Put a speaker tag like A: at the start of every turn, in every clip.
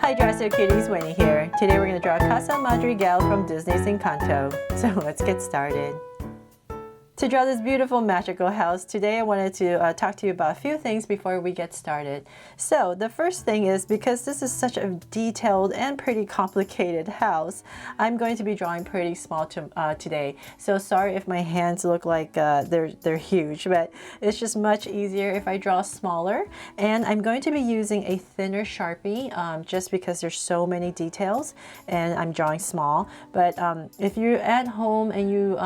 A: Hi Dresser Cuties, Winnie here. Today we're going to draw Casa Madrigal from Disney's Encanto. So let's get started. To draw this beautiful magical house, today I wanted to talk to you about a few things before we get started. So the first thing is, because this is such a detailed and pretty complicated house, I'm going to be drawing pretty small today. So sorry if my hands look like they're huge, but it's just much easier if I draw smaller. And I'm going to be using a thinner Sharpie just because there's so many details and I'm drawing small. But if you're at home and you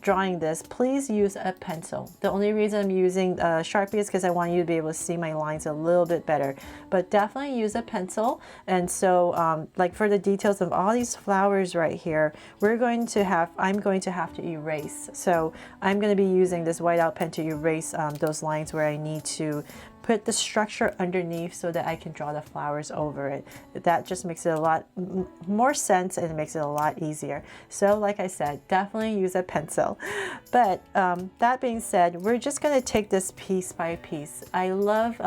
A: drawing this, please use a pencil. The only reason I'm using Sharpie is because I want you to be able to see my lines a little bit better, but definitely use a pencil. And so like for the details of all these flowers right here, I'm going to have to erase. So I'm going to be using this whiteout pen to erase those lines where I need to put the structure underneath so that I can draw the flowers over it. That just makes it a lot more sense and it makes it a lot easier. So like I said, definitely use a pencil. But that being said, we're just going to take this piece by piece. I love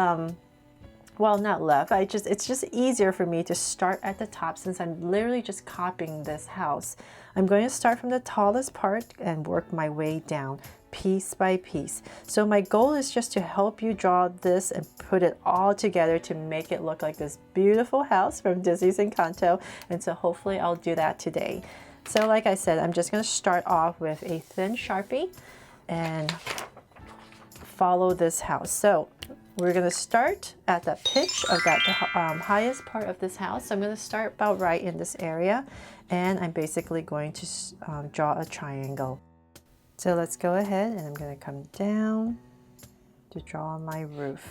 A: well, not love, it's just easier for me to start at the top since I'm literally just copying this house. I'm going to start from the tallest part and work my way down piece by piece. So my goal is just to help you draw this and put it all together to make it look like this beautiful house from Disney's Encanto. And so hopefully I'll do that today. So like I said, I'm just going to start off with a thin Sharpie and follow this house. So we're going to start at the pitch of that highest part of this house. So I'm going to start about right in this area, and I'm basically going to draw a triangle. So let's go ahead and I'm going to come down to draw my roof.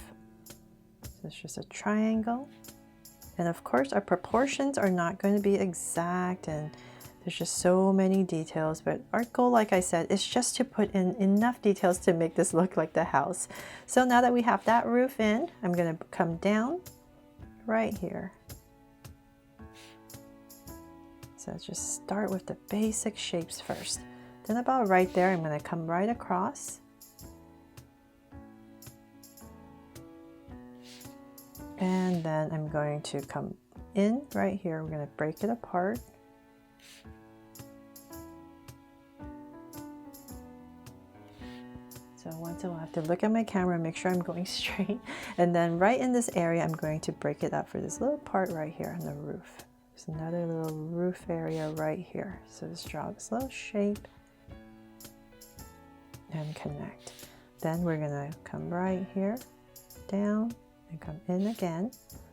A: So it's just a triangle. And of course our proportions are not going to be exact and there's just so many details, but our goal, like I said, is just to put in enough details to make this look like the house. So now that we have that roof in, I'm going to come down right here. So let's just start with the basic shapes first. Then about right there, I'm going to come right across. And then I'm going to come in right here. We're going to break it apart. So once in a while I have to look at my camera and make sure I'm going straight. And then right in this area, I'm going to break it up for this little part right here on the roof. There's another little roof area right here. So just draw this little shape and connect. Then we're gonna come right here, down, and come in again.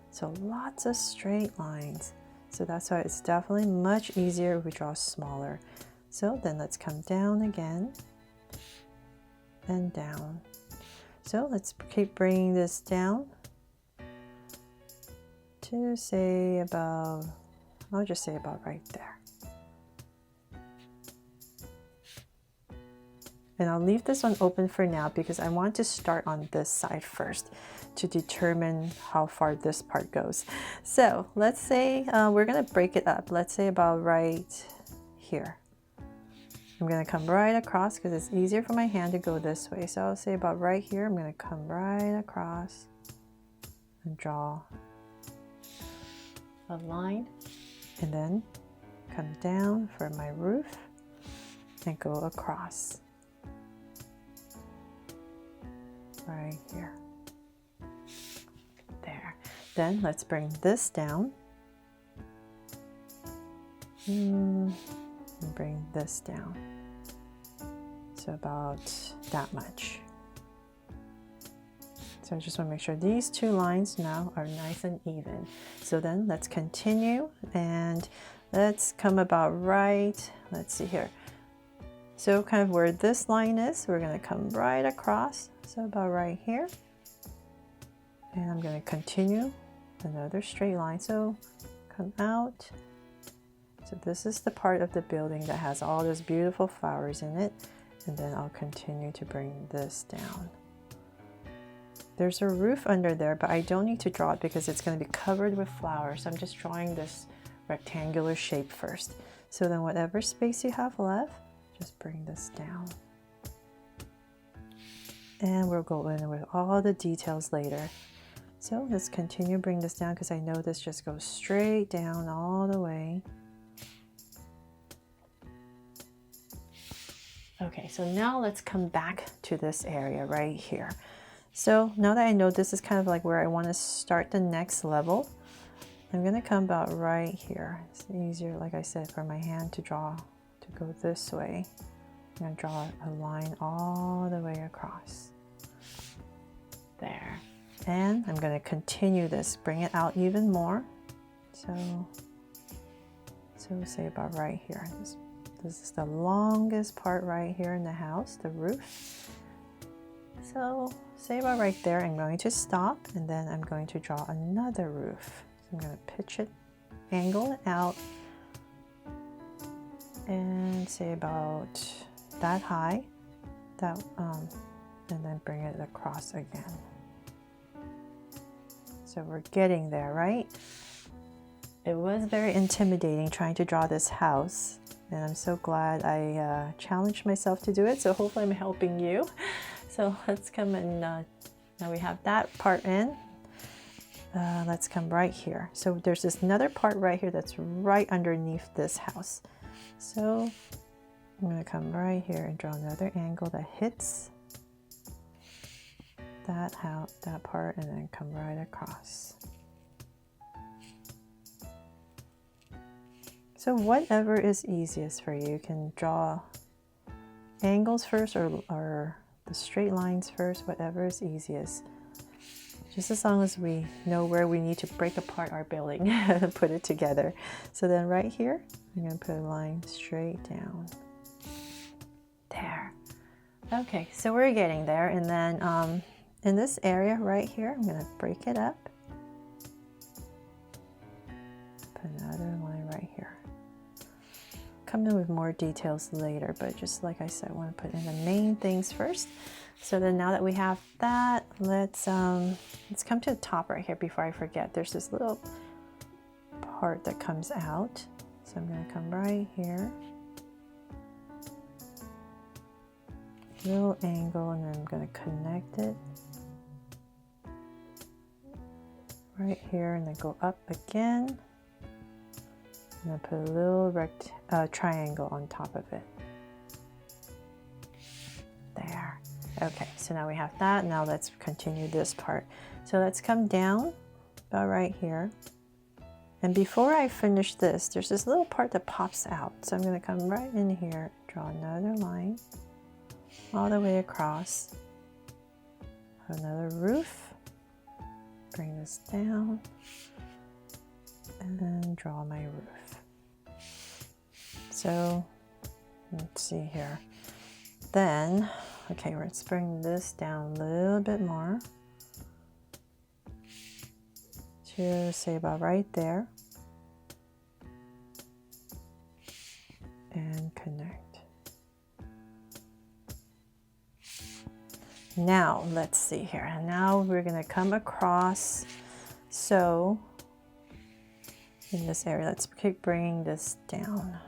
A: So lots of straight lines. So that's why it's definitely much easier if we draw smaller. So then let's come down again and down. So let's keep bringing this down to say about, I'll just say about right there. And I'll leave this one open for now because I want to start on this side first to determine how far this part goes. So let's say we're going to break it up. Let's say about right here. I'm going to come right across because it's easier for my hand to go this way. So I'll say about right here. I'm going to come right across and draw a line and then come down for my roof and go across. Right here. There. Then let's bring this down. And bring this down. So about that much. So I just want to make sure these two lines now are nice and even. So then let's continue and let's come about right. Let's see here. So kind of where this line is, we're going to come right across. So about right here. And I'm going to continue another straight line. So come out. So this is the part of the building that has all those beautiful flowers in it. And then I'll continue to bring this down. There's a roof under there, but I don't need to draw it because it's going to be covered with flowers. So I'm just drawing this rectangular shape first. So then whatever space you have left, just bring this down. And we'll go in with all the details later. So let's continue bring this down because I know this just goes straight down all the way. Okay, so now let's come back to this area right here. So now that I know this is kind of like where I want to start the next level, I'm going to come about right here. It's easier, like I said, for my hand to draw, to go this way. I'm going to draw a line all the way across. There. And I'm going to continue this, bring it out even more. So say about right here. This is the longest part right here in the house, the roof. So say about right there, I'm going to stop and then I'm going to draw another roof. So I'm going to pitch it, angle it out, and say about that high, and then bring it across again. So we're getting there, right? It was very intimidating trying to draw this house. And I'm so glad I challenged myself to do it. So hopefully I'm helping you. So let's come and now we have that part in. Let's come right here. So there's this another part right here that's right underneath this house. So I'm going to come right here and draw another angle that hits that part and then come right across. So whatever is easiest for you, you can draw angles first or the straight lines first, whatever is easiest. Just as long as we know where we need to break apart our building and put it together. So then right here, I'm going to put a line straight down. There. Okay, so we're getting there. And then in this area right here, I'm going to break it up. Put another line right here. Come in with more details later, but just like I said, I want to put in the main things first. So then now that we have that, let's come to the top right here before I forget. There's this little part that comes out. So I'm going to come right here. Little angle, and then I'm going to connect it right here and then go up again. And then put a little triangle on top of it. There. Okay, so now we have that. Now let's continue this part. So let's come down about right here. And before I finish this, there's this little part that pops out. So I'm going to come right in here, draw another line all the way across. Another roof. Bring this down. And then draw my roof. So let's see here. Then, okay, let's bring this down a little bit more to say about right there and connect. Now let's see here. And now we're going to come across. So in this area, let's keep bringing this down.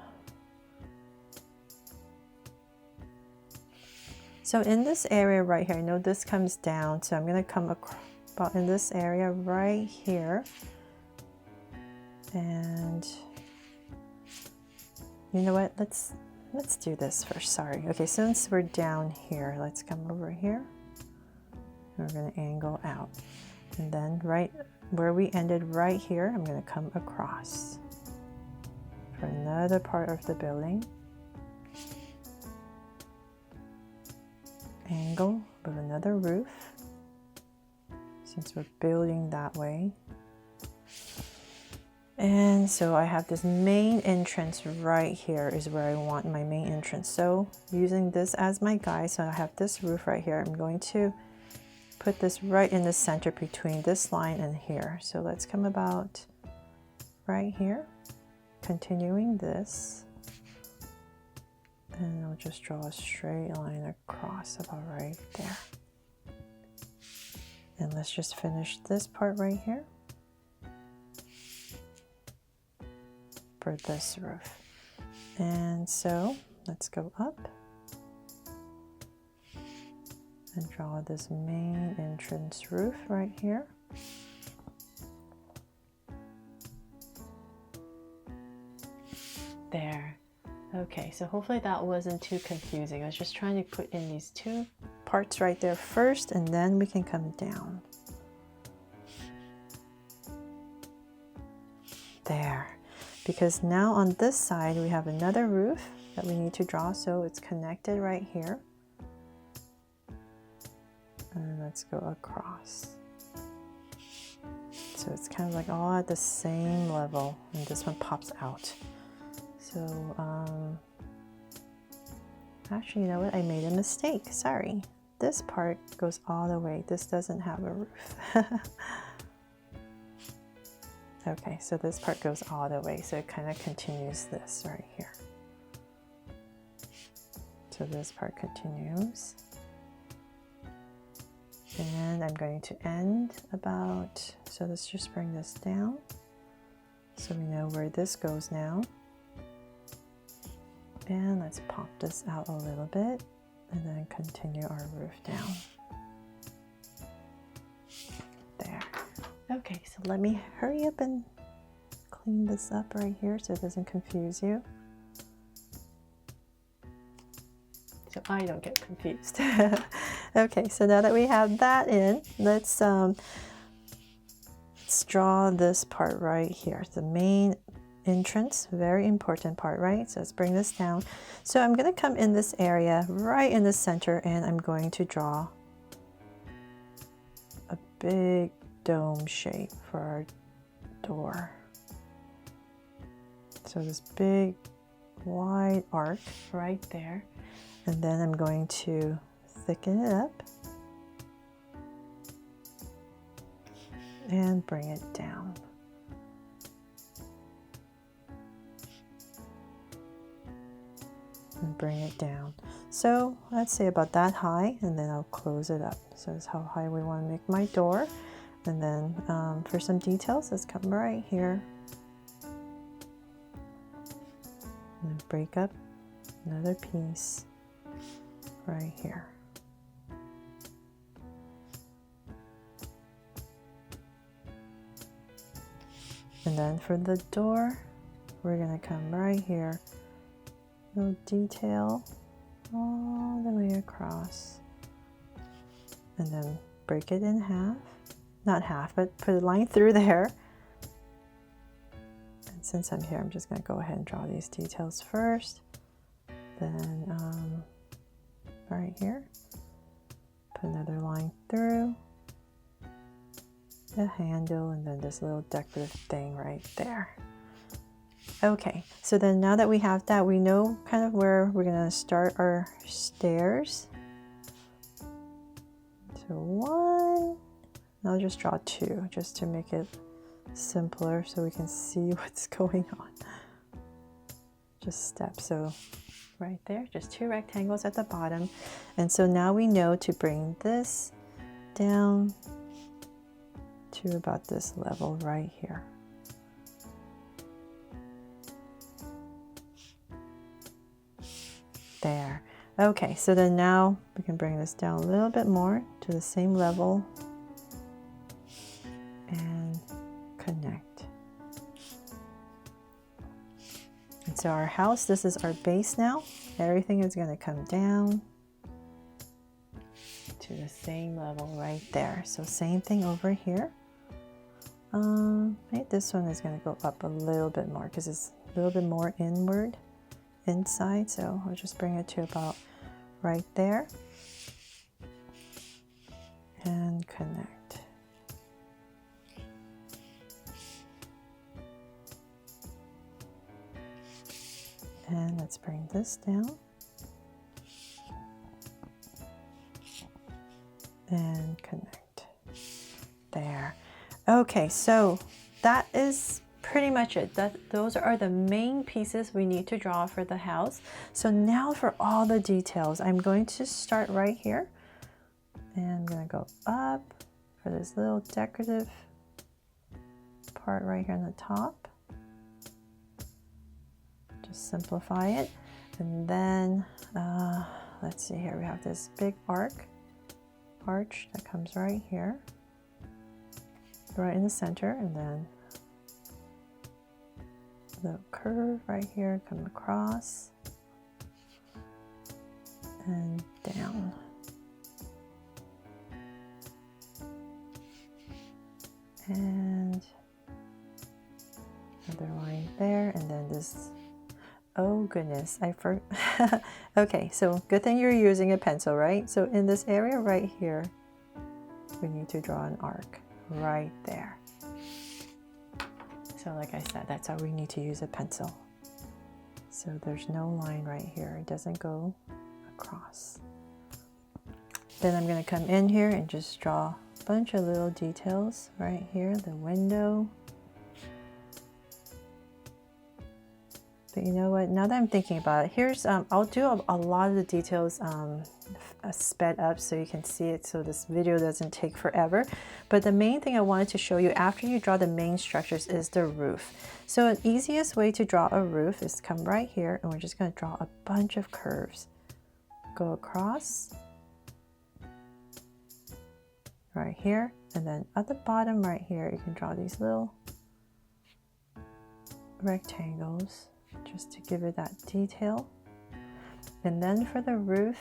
A: So in this area right here, I know this comes down, so I'm going to come about in this area right here. And you know what? Let's do this first. Sorry. Okay, since we're down here, let's come over here. And we're going to angle out. And then right where we ended right here, I'm going to come across for another part of the building. Angle with another roof, since we're building that way. And so I have this main entrance right here is where I want my main entrance. So using this as my guide, so I have this roof right here. I'm going to put this right in the center between this line and here. So let's come about right here, continuing this. And I'll just draw a straight line across about right there. And let's just finish this part right here for this roof. And so let's go up and draw this main entrance roof right here. There. Okay, so hopefully that wasn't too confusing. I was just trying to put in these two parts right there first, and then we can come down. There. Because now on this side we have another roof that we need to draw, so it's connected right here. And let's go across. So it's kind of like all at the same level, and this one pops out. So actually, you know what? I made a mistake. Sorry. This part goes all the way. This doesn't have a roof. Okay, so this part goes all the way, so it kind of continues this right here. So this part continues. And I'm going to end about, so let's just bring this down so we know where this goes now. And let's pop this out a little bit and then continue our roof down. There. Okay, so let me hurry up and clean this up right here so it doesn't confuse you. So I don't get confused. Okay, so now that we have that in, let's draw this part right here, the main entrance, very important part, right? So let's bring this down. So I'm going to come in this area right in the center, and I'm going to draw a big dome shape for our door. So this big wide arc right there, and then I'm going to thicken it up and bring it down. And bring it down. So let's say about that high, and then I'll close it up. So that's how high we want to make my door. And then for some details, let's come right here and break up another piece right here. And then for the door, we're going to come right here. Little detail all the way across, and then break it in half, not half, but put a line through there. And since I'm here, I'm just going to go ahead and draw these details first. Then right here, put another line through the handle, and then this little decorative thing right there. Okay, so then now that we have that, we know kind of where we're going to start our stairs. So one, and I'll just draw two just to make it simpler so we can see what's going on. Just steps, so right there, just two rectangles at the bottom. And so now we know to bring this down to about this level right here. There. Okay, so then now we can bring this down a little bit more to the same level and connect. And so our house, this is our base now. Everything is going to come down to the same level right there. So same thing over here. Right, this one is going to go up a little bit more because it's a little bit more inward. Inside, so I'll just bring it to about right there and connect. And let's bring this down and connect. There. Okay, so that is pretty much it. Those are the main pieces we need to draw for the house. So now for all the details, I'm going to start right here, and I'm going to go up for this little decorative part right here on the top. Just simplify it, and then let's see here, we have this big arch that comes right here, right in the center, and then little curve right here, come across and down. And another line there, and then this, oh goodness, okay, so good thing you're using a pencil, right? So in this area right here, we need to draw an arc right there. So like I said, that's how we need to use a pencil. So there's no line right here, it doesn't go across. Then I'm going to come in here and just draw a bunch of little details right here, the window. But you know what, now that I'm thinking about it, here's, I'll do a lot of the details sped up so you can see it, so this video doesn't take forever. But the main thing I wanted to show you after you draw the main structures is the roof. So the easiest way to draw a roof is come right here, and we're just going to draw a bunch of curves. Go across, right here, and then at the bottom right here, you can draw these little rectangles, just to give it that detail. And then for the roof,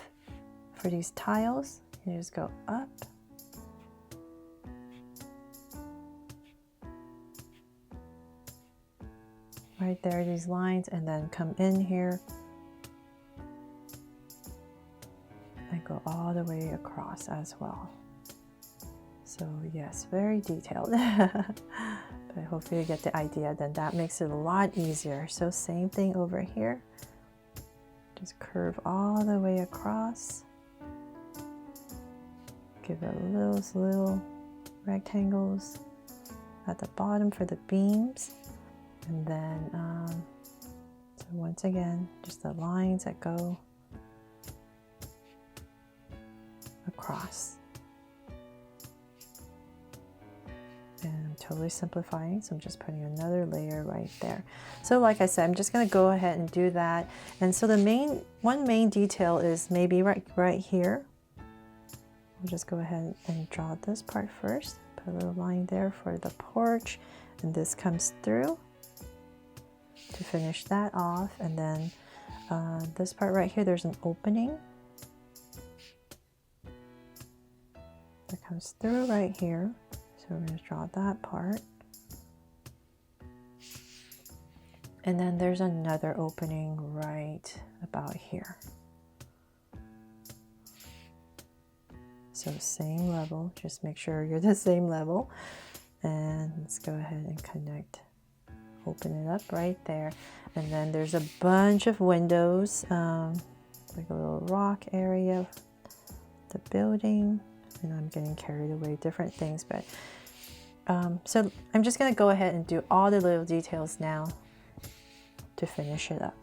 A: for these tiles, you just go up, right there, these lines, and then come in here and go all the way across as well. So yes, very detailed. But hopefully you get the idea, then that makes it a lot easier. So same thing over here, just curve all the way across, give it little rectangles at the bottom for the beams, and then so once again, just the lines that go across. And I'm totally simplifying, so I'm just putting another layer right there. So like I said, I'm just going to go ahead and do that. And so the one main detail is maybe right here. We'll just go ahead and draw this part first. Put a little line there for the porch, and this comes through to finish that off. And then this part right here, there's an opening that comes through right here. So we're going to draw that part. And then there's another opening right about here. So same level, just make sure you're the same level. And let's go ahead and connect, open it up right there. And then there's a bunch of windows, like a little rock area, the building. And I'm getting carried away, different things, but so I'm just going to go ahead and do all the little details now to finish it up.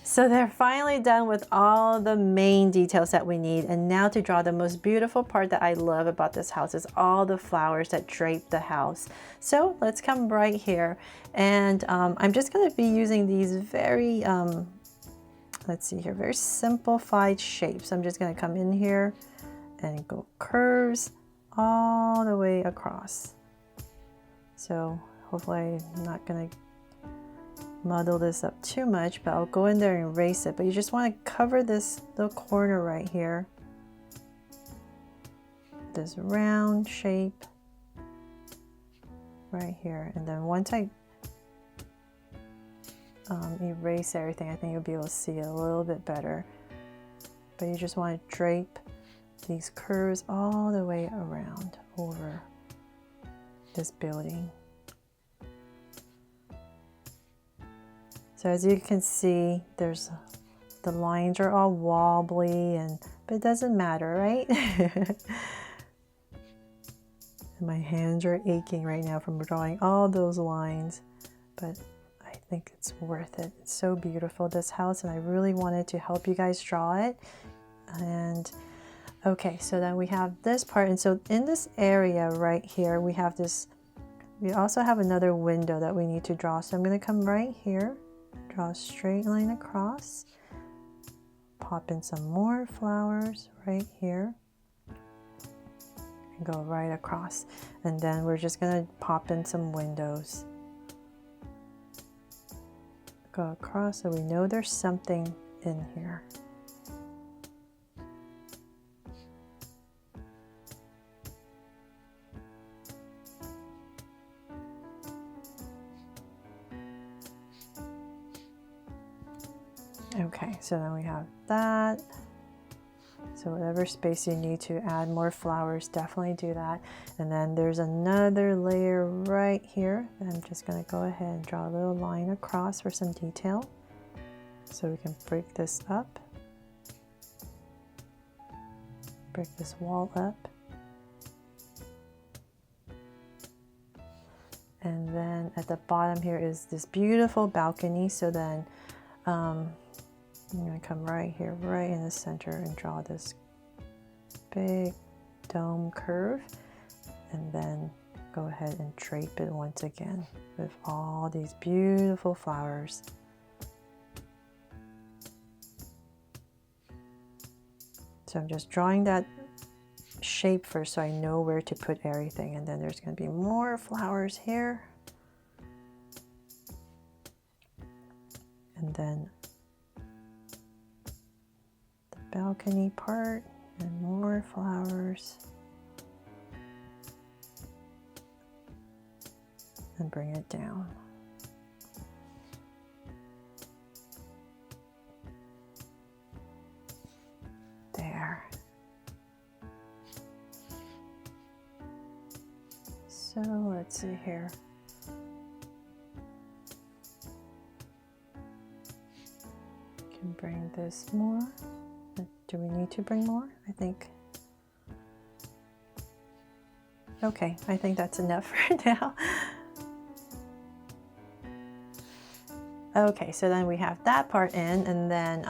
A: So they're finally done with all the main details that we need. And now to draw the most beautiful part that I love about this house is all the flowers that drape the house. So let's come right here. And I'm just going to be using these very, let's see here, very simplified shapes. I'm just going to come in here and go curves all the way across. So hopefully I'm not going to muddle this up too much, but I'll go in there and erase it. But you just want to cover this little corner right here, this round shape right here. And then once I erase everything, I think you'll be able to see it a little bit better. But you just want to drape these curves all the way around over this building. So as you can see, there's the lines are all wobbly, but it doesn't matter, right? And my hands are aching right now from drawing all those lines, but I think it's worth it. It's so beautiful, this house, and I really wanted to help you guys draw it. And okay, so then we have this part, and so in this area right here, we have this, we also have another window that we need to draw. So I'm going to come right here, draw a straight line across, pop in some more flowers right here, and go right across. And then we're just going to pop in some windows. Go across so we know there's something in here. Okay, so then we have that. So whatever space you need to add more flowers, definitely do that. And then there's another layer right here. And I'm just going to go ahead and draw a little line across for some detail. So we can break this up. Break this wall up. And then at the bottom here is this beautiful balcony. So then I'm going to come right here, right in the center, and draw this big dome curve, and then go ahead and drape it once again with all these beautiful flowers. So I'm just drawing that shape first so I know where to put everything, and then there's going to be more flowers here, and then balcony part, and more flowers, and bring it down. There. So let's see here. Can bring this more. Do we need to bring more? I think. Okay, I think that's enough for now. Okay, so then we have that part in, and then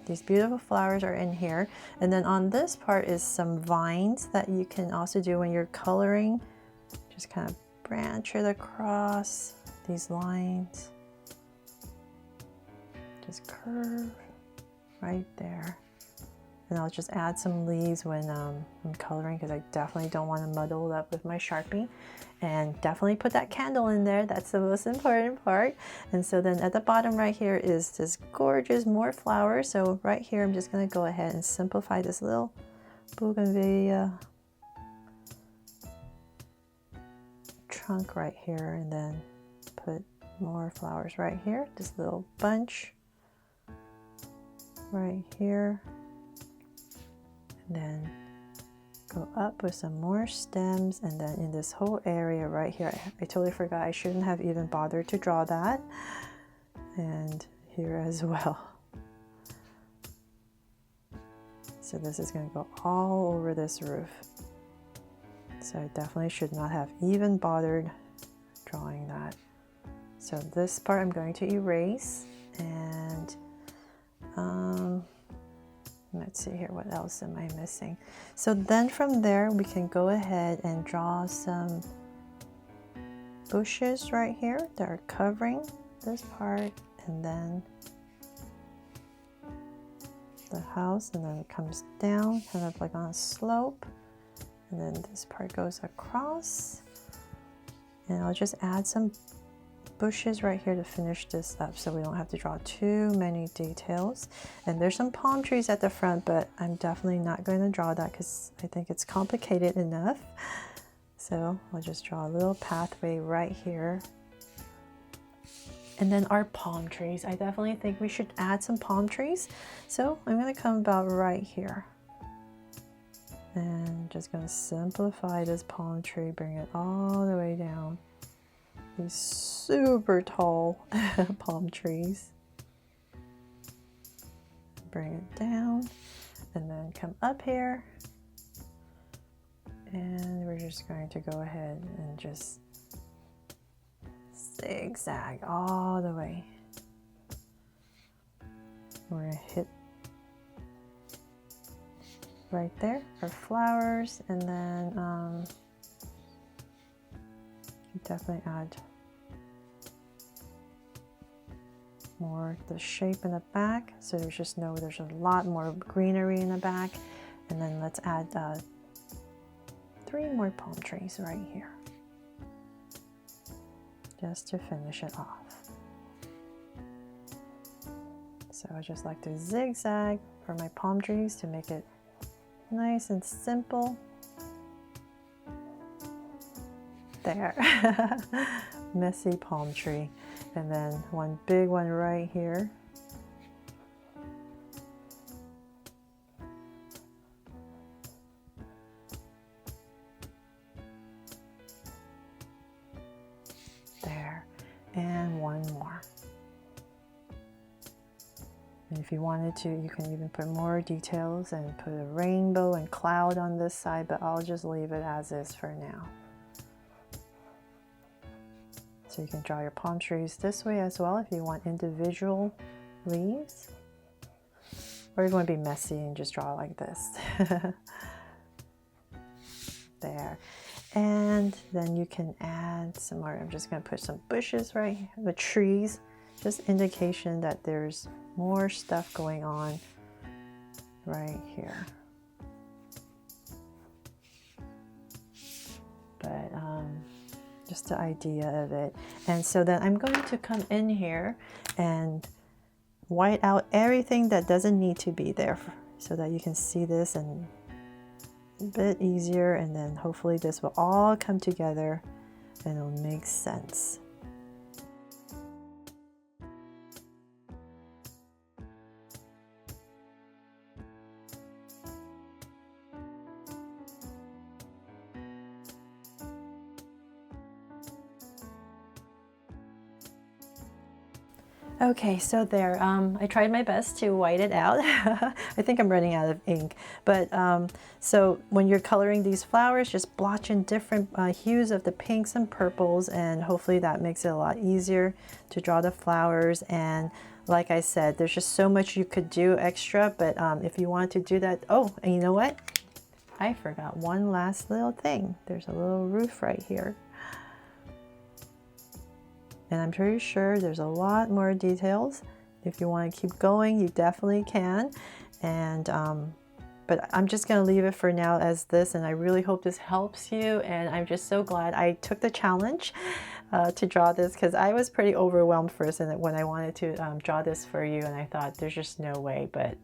A: these beautiful flowers are in here. And then on this part is some vines that you can also do when you're coloring. Just kind of branch it across these lines. Just curve right there. And I'll just add some leaves when I'm coloring, because I definitely don't want to muddle it up with my Sharpie. And definitely put that candle in there. That's the most important part. And so then at the bottom right here is this gorgeous more flowers. So right here, I'm just going to go ahead and simplify this little bougainvillea trunk right here, and then put more flowers right here. This little bunch right here. And then go up with some more stems, and then in this whole area right here, I totally forgot, I shouldn't have even bothered to draw that, and here as well. So this is going to go all over this roof, so I definitely should not have even bothered drawing that. So this part I'm going to erase, and let's see here, what else am I missing? So then from there, we can go ahead and draw some bushes right here that are covering this part, and then the house, and then it comes down kind of like on a slope, and then this part goes across, and I'll just add some bushes right here to finish this up so we don't have to draw too many details. And there's some palm trees at the front, but I'm definitely not going to draw that because I think it's complicated enough. So I'll just draw a little pathway right here. And then our palm trees, I definitely think we should add some palm trees. So I'm going to come about right here. And just going to simplify this palm tree, bring it all the way down. These super tall palm trees. Bring it down and then come up here. And we're just going to go ahead and just zigzag all the way. We're going to hit right there for flowers, and then definitely add more the shape in the back, so there's just there's a lot more greenery in the back. And then let's add 3 more palm trees right here just to finish it off. So I just like to zigzag for my palm trees to make it nice and simple. There. Messy palm tree. And then one big one right here. There. And one more. And if you wanted to, you can even put more details and put a rainbow and cloud on this side, but I'll just leave it as is for now. So you can draw your palm trees this way as well if you want individual leaves. Or you want to be messy and just draw like this. There. And then you can add some more. I'm just going to put some bushes right here, the trees, just indication that there's more stuff going on right here. But just the idea of it. And so then I'm going to come in here and white out everything that doesn't need to be there so that you can see this and a bit easier, and then hopefully this will all come together and it'll make sense. Okay, so there, I tried my best to white it out. I think I'm running out of ink. But so when you're coloring these flowers, just blotch in different hues of the pinks and purples, and hopefully that makes it a lot easier to draw the flowers. And like I said, there's just so much you could do extra, but if you want to do that, oh, and you know what? I forgot one last little thing. There's a little roof right here. And I'm pretty sure there's a lot more details. If you want to keep going, you definitely can. And but I'm just going to leave it for now as this, and I really hope this helps you. And I'm just so glad I took the challenge to draw this, because I was pretty overwhelmed first when I wanted to draw this for you, and I thought there's just no way, but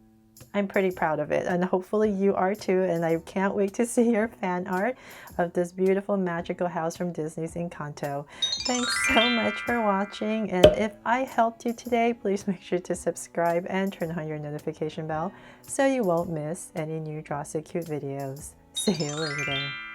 A: I'm pretty proud of it, and hopefully you are too. And I can't wait to see your fan art of this beautiful magical house from Disney's Encanto. Thanks so much for watching, and if I helped you today, please make sure to subscribe and turn on your notification bell so you won't miss any new Draw So Cute videos. See you later.